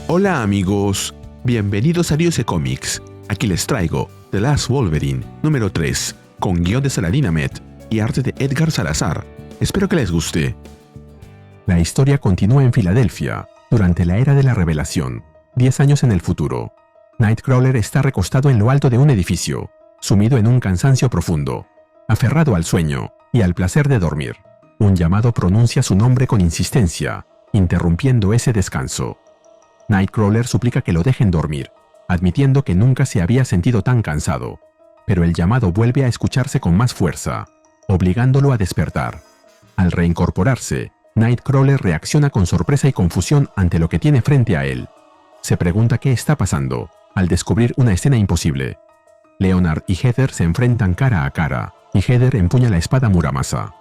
Hola amigos, bienvenidos a Diose Comics. Aquí les traigo The Last Wolverine, número 3, con guión de Saladin Ahmed y arte de Edgar Salazar. Espero que les guste. La historia continúa en Filadelfia, durante la era de la revelación, 10 años en el futuro. Nightcrawler está recostado en lo alto de un edificio, sumido en un cansancio profundo, aferrado al sueño y al placer de dormir. Un llamado pronuncia su nombre con insistencia, interrumpiendo ese descanso. Nightcrawler suplica que lo dejen dormir, admitiendo que nunca se había sentido tan cansado, pero el llamado vuelve a escucharse con más fuerza, obligándolo a despertar. Al reincorporarse, Nightcrawler reacciona con sorpresa y confusión ante lo que tiene frente a él. Se pregunta qué está pasando, al descubrir una escena imposible. Leonard y Heather se enfrentan cara a cara, y Heather empuña la espada Muramasa.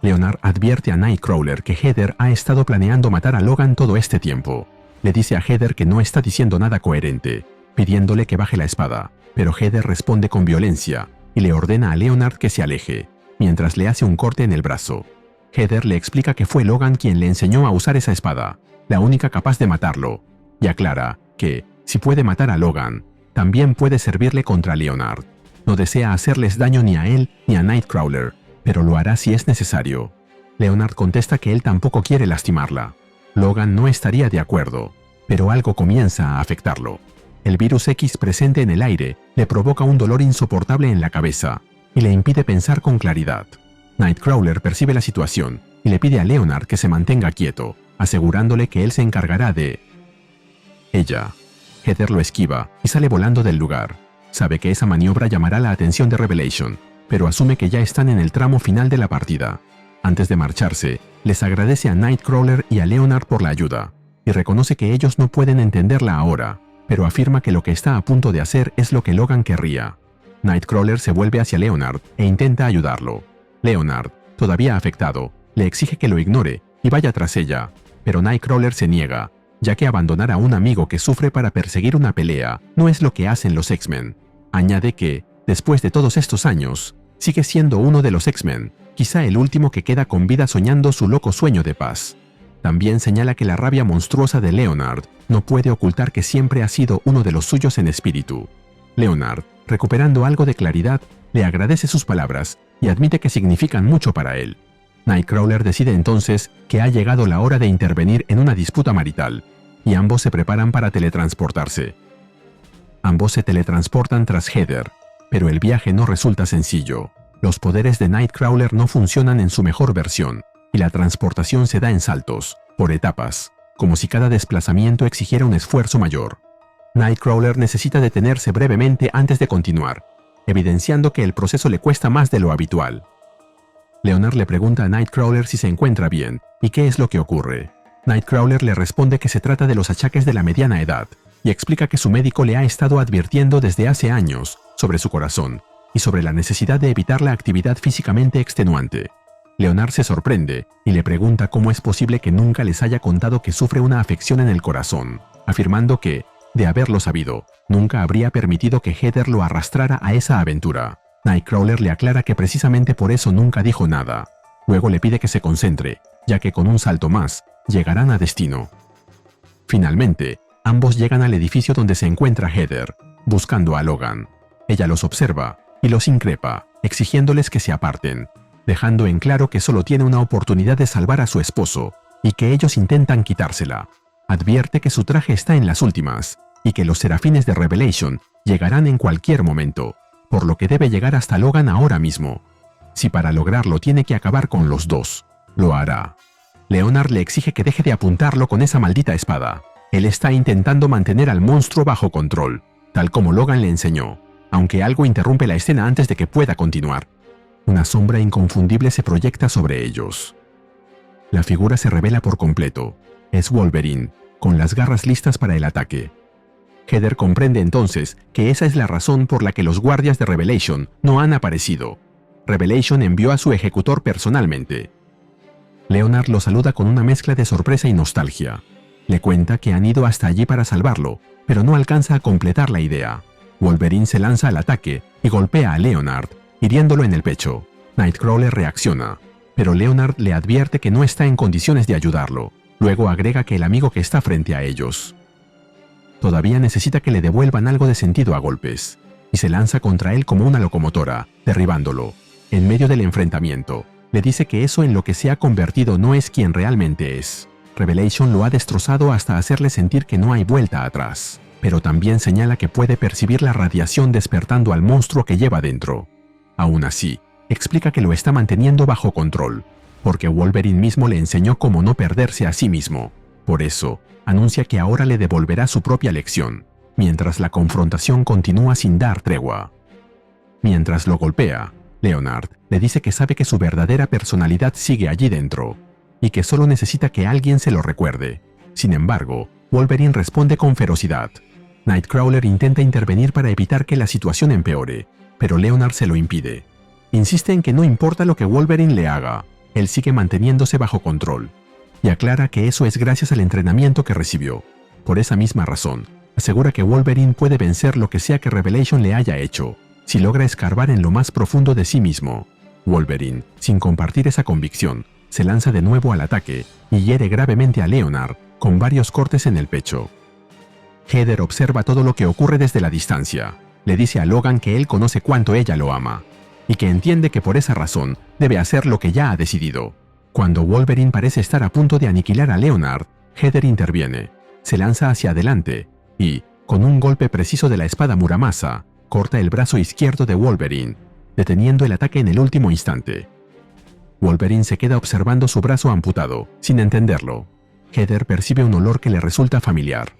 Leonard advierte a Nightcrawler que Heather ha estado planeando matar a Logan todo este tiempo. Le dice a Heather que no está diciendo nada coherente, pidiéndole que baje la espada, pero Heather responde con violencia y le ordena a Leonard que se aleje, mientras le hace un corte en el brazo. Heather le explica que fue Logan quien le enseñó a usar esa espada, la única capaz de matarlo, y aclara que, si puede matar a Logan, también puede servirle contra Leonard. No desea hacerles daño ni a él ni a Nightcrawler, pero lo hará si es necesario. Leonard contesta que él tampoco quiere lastimarla. Logan no estaría de acuerdo, pero algo comienza a afectarlo. El virus X presente en el aire le provoca un dolor insoportable en la cabeza y le impide pensar con claridad. Nightcrawler percibe la situación y le pide a Leonard que se mantenga quieto, asegurándole que él se encargará de ella. Heather lo esquiva y sale volando del lugar. Sabe que esa maniobra llamará la atención de Revelation, pero asume que ya están en el tramo final de la partida. Antes de marcharse, les agradece a Nightcrawler y a Leonard por la ayuda, y reconoce que ellos no pueden entenderla ahora, pero afirma que lo que está a punto de hacer es lo que Logan querría. Nightcrawler se vuelve hacia Leonard e intenta ayudarlo. Leonard, todavía afectado, le exige que lo ignore y vaya tras ella, pero Nightcrawler se niega, ya que abandonar a un amigo que sufre para perseguir una pelea no es lo que hacen los X-Men. Añade que, después de todos estos años, sigue siendo uno de los X-Men, quizá el último que queda con vida soñando su loco sueño de paz. También señala que la rabia monstruosa de Leonard no puede ocultar que siempre ha sido uno de los suyos en espíritu. Leonard, recuperando algo de claridad, le agradece sus palabras y admite que significan mucho para él. Nightcrawler decide entonces que ha llegado la hora de intervenir en una disputa marital, y ambos se preparan para teletransportarse. Ambos se teletransportan tras Heather, pero el viaje no resulta sencillo. Los poderes de Nightcrawler no funcionan en su mejor versión, y la transportación se da en saltos, por etapas, como si cada desplazamiento exigiera un esfuerzo mayor. Nightcrawler necesita detenerse brevemente antes de continuar, evidenciando que el proceso le cuesta más de lo habitual. Leonard le pregunta a Nightcrawler si se encuentra bien y qué es lo que ocurre. Nightcrawler le responde que se trata de los achaques de la mediana edad, y explica que su médico le ha estado advirtiendo desde hace años sobre su corazón y sobre la necesidad de evitar la actividad físicamente extenuante. Leonard se sorprende y le pregunta cómo es posible que nunca les haya contado que sufre una afección en el corazón, afirmando que, de haberlo sabido, nunca habría permitido que Heather lo arrastrara a esa aventura. Nightcrawler le aclara que precisamente por eso nunca dijo nada. Luego le pide que se concentre, ya que con un salto más, llegarán a destino. Finalmente, ambos llegan al edificio donde se encuentra Heather, buscando a Logan. Ella los observa y los increpa, exigiéndoles que se aparten, dejando en claro que solo tiene una oportunidad de salvar a su esposo y que ellos intentan quitársela. Advierte que su traje está en las últimas y que los serafines de Revelation llegarán en cualquier momento, por lo que debe llegar hasta Logan ahora mismo. Si para lograrlo tiene que acabar con los dos, lo hará. Leonard le exige que deje de apuntarlo con esa maldita espada. Él está intentando mantener al monstruo bajo control, tal como Logan le enseñó, aunque algo interrumpe la escena antes de que pueda continuar. Una sombra inconfundible se proyecta sobre ellos. La figura se revela por completo. Es Wolverine, con las garras listas para el ataque. Heather comprende entonces que esa es la razón por la que los guardias de Revelation no han aparecido. Revelation envió a su ejecutor personalmente. Leonard lo saluda con una mezcla de sorpresa y nostalgia. Le cuenta que han ido hasta allí para salvarlo, pero no alcanza a completar la idea. Wolverine se lanza al ataque y golpea a Leonard, hiriéndolo en el pecho. Nightcrawler reacciona, pero Leonard le advierte que no está en condiciones de ayudarlo. Luego agrega que el amigo que está frente a ellos Todavía necesita que le devuelvan algo de sentido a golpes, y se lanza contra él como una locomotora, derribándolo. En medio del enfrentamiento, le dice que eso en lo que se ha convertido no es quien realmente es. Revelation lo ha destrozado hasta hacerle sentir que no hay vuelta atrás, pero también señala que puede percibir la radiación despertando al monstruo que lleva dentro. Aún así, explica que lo está manteniendo bajo control, porque Wolverine mismo le enseñó cómo no perderse a sí mismo. Por eso, anuncia que ahora le devolverá su propia lección, mientras la confrontación continúa sin dar tregua. Mientras lo golpea, Leonard le dice que sabe que su verdadera personalidad sigue allí dentro, y que solo necesita que alguien se lo recuerde. Sin embargo, Wolverine responde con ferocidad. Nightcrawler intenta intervenir para evitar que la situación empeore, pero Leonard se lo impide. Insiste en que no importa lo que Wolverine le haga, él sigue manteniéndose bajo control, y aclara que eso es gracias al entrenamiento que recibió. Por esa misma razón, asegura que Wolverine puede vencer lo que sea que Revelation le haya hecho, si logra escarbar en lo más profundo de sí mismo. Wolverine, sin compartir esa convicción, se lanza de nuevo al ataque y hiere gravemente a Leonard con varios cortes en el pecho. Heather observa todo lo que ocurre desde la distancia. Le dice a Logan que él conoce cuánto ella lo ama, y que entiende que por esa razón debe hacer lo que ya ha decidido. Cuando Wolverine parece estar a punto de aniquilar a Leonard, Heather interviene, se lanza hacia adelante y, con un golpe preciso de la espada Muramasa, corta el brazo izquierdo de Wolverine, deteniendo el ataque en el último instante. Wolverine se queda observando su brazo amputado, sin entenderlo. Heather percibe un olor que le resulta familiar.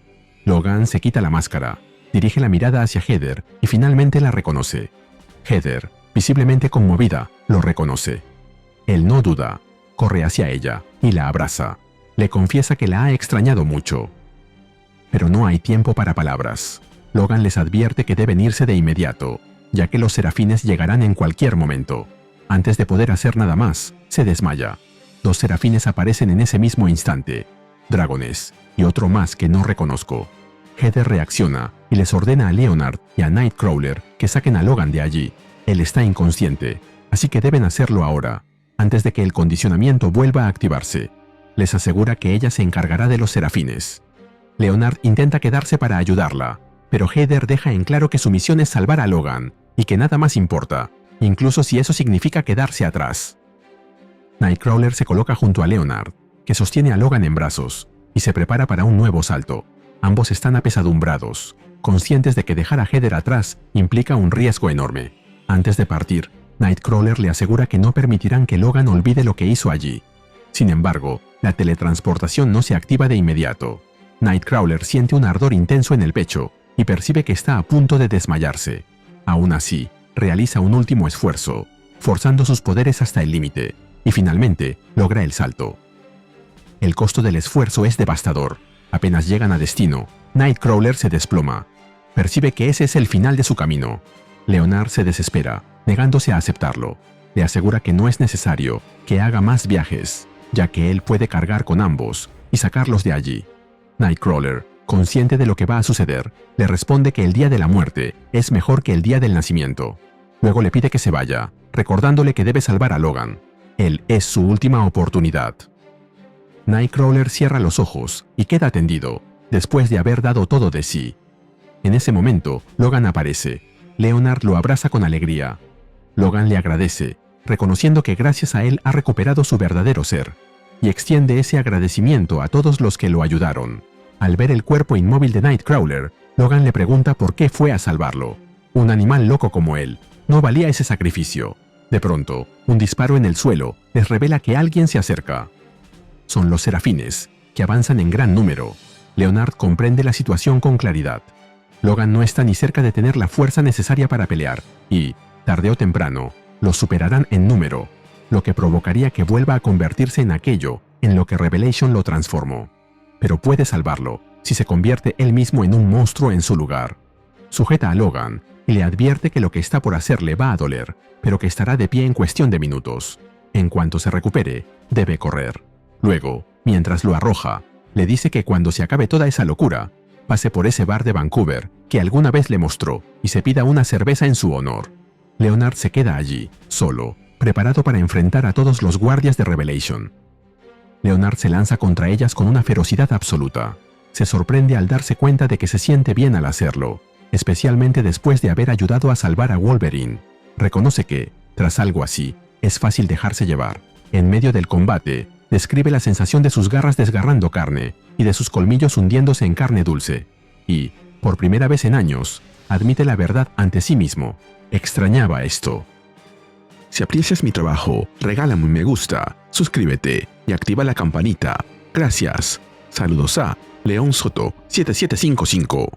Logan se quita la máscara, dirige la mirada hacia Heather y finalmente la reconoce. Heather, visiblemente conmovida, lo reconoce. Él no duda, corre hacia ella y la abraza. Le confiesa que la ha extrañado mucho. Pero no hay tiempo para palabras. Logan les advierte que deben irse de inmediato, ya que los serafines llegarán en cualquier momento. Antes de poder hacer nada más, se desmaya. 2 serafines aparecen en ese mismo instante, dragones, y otro más que no reconozco. Heather reacciona y les ordena a Leonard y a Nightcrawler que saquen a Logan de allí. Él está inconsciente, así que deben hacerlo ahora, antes de que el condicionamiento vuelva a activarse. Les asegura que ella se encargará de los serafines. Leonard intenta quedarse para ayudarla, pero Heather deja en claro que su misión es salvar a Logan y que nada más importa, incluso si eso significa quedarse atrás. Nightcrawler se coloca junto a Leonard, que sostiene a Logan en brazos, y se prepara para un nuevo salto. Ambos están apesadumbrados, conscientes de que dejar a Heather atrás implica un riesgo enorme. Antes de partir, Nightcrawler le asegura que no permitirán que Logan olvide lo que hizo allí. Sin embargo, la teletransportación no se activa de inmediato. Nightcrawler siente un ardor intenso en el pecho y percibe que está a punto de desmayarse. Aún así, realiza un último esfuerzo, forzando sus poderes hasta el límite, y finalmente logra el salto. El costo del esfuerzo es devastador. Apenas llegan a destino, Nightcrawler se desploma. Percibe que ese es el final de su camino. Leonard se desespera, negándose a aceptarlo. Le asegura que no es necesario que haga más viajes, ya que él puede cargar con ambos y sacarlos de allí. Nightcrawler, consciente de lo que va a suceder, le responde que el día de la muerte es mejor que el día del nacimiento. Luego le pide que se vaya, recordándole que debe salvar a Logan. Él es su última oportunidad. Nightcrawler cierra los ojos y queda tendido, después de haber dado todo de sí. En ese momento, Logan aparece. Leonard lo abraza con alegría. Logan le agradece, reconociendo que gracias a él ha recuperado su verdadero ser, y extiende ese agradecimiento a todos los que lo ayudaron. Al ver el cuerpo inmóvil de Nightcrawler, Logan le pregunta por qué fue a salvarlo. Un animal loco como él no valía ese sacrificio. De pronto, un disparo en el suelo les revela que alguien se acerca. Son los serafines, que avanzan en gran número. Leonard comprende la situación con claridad. Logan no está ni cerca de tener la fuerza necesaria para pelear, y, tarde o temprano, los superarán en número, lo que provocaría que vuelva a convertirse en aquello en lo que Revelation lo transformó. Pero puede salvarlo, si se convierte él mismo en un monstruo en su lugar. Sujeta a Logan y le advierte que lo que está por hacerle va a doler, pero que estará de pie en cuestión de minutos. En cuanto se recupere, debe correr. Luego, mientras lo arroja, le dice que cuando se acabe toda esa locura, pase por ese bar de Vancouver que alguna vez le mostró y se pida una cerveza en su honor. Leonard se queda allí, solo, preparado para enfrentar a todos los guardias de Revelation. Leonard se lanza contra ellas con una ferocidad absoluta. se sorprende al darse cuenta de que se siente bien al hacerlo, especialmente después de haber ayudado a salvar a Wolverine. Reconoce que, tras algo así, es fácil dejarse llevar. En medio del combate, describe la sensación de sus garras desgarrando carne y de sus colmillos hundiéndose en carne dulce. Y, por primera vez en años, admite la verdad ante sí mismo. Extrañaba esto. Si aprecias mi trabajo, regálame un me gusta, suscríbete y activa la campanita. Gracias. Saludos a León Soto 7755.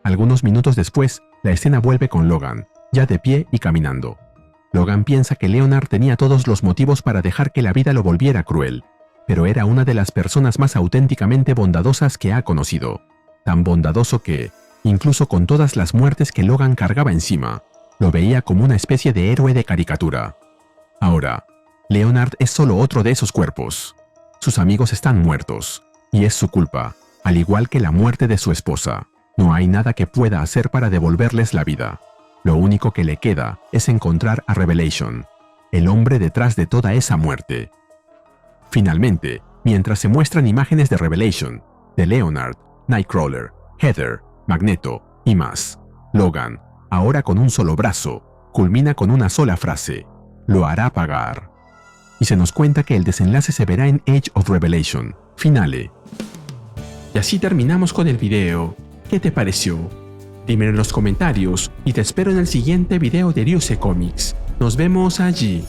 Algunos minutos después, la escena vuelve con Logan, ya de pie y caminando. Logan piensa que Leonard tenía todos los motivos para dejar que la vida lo volviera cruel, pero era una de las personas más auténticamente bondadosas que ha conocido. Tan bondadoso que, incluso con todas las muertes que Logan cargaba encima, lo veía como una especie de héroe de caricatura. Ahora, Leonard es solo otro de esos cuerpos. Sus amigos están muertos, y es su culpa, al igual que la muerte de su esposa. No hay nada que pueda hacer para devolverles la vida. Lo único que le queda es encontrar a Revelation, el hombre detrás de toda esa muerte. Finalmente, mientras se muestran imágenes de Revelation, de Leonard, Nightcrawler, Heather, Magneto y más, Logan, ahora con un solo brazo, culmina con una sola frase: lo hará pagar. Y se nos cuenta que el desenlace se verá en Age of Revelation, finale. Y así terminamos con el video. ¿Qué te pareció? Dímelo en los comentarios y te espero en el siguiente video de Ryusei Comics. Nos vemos allí.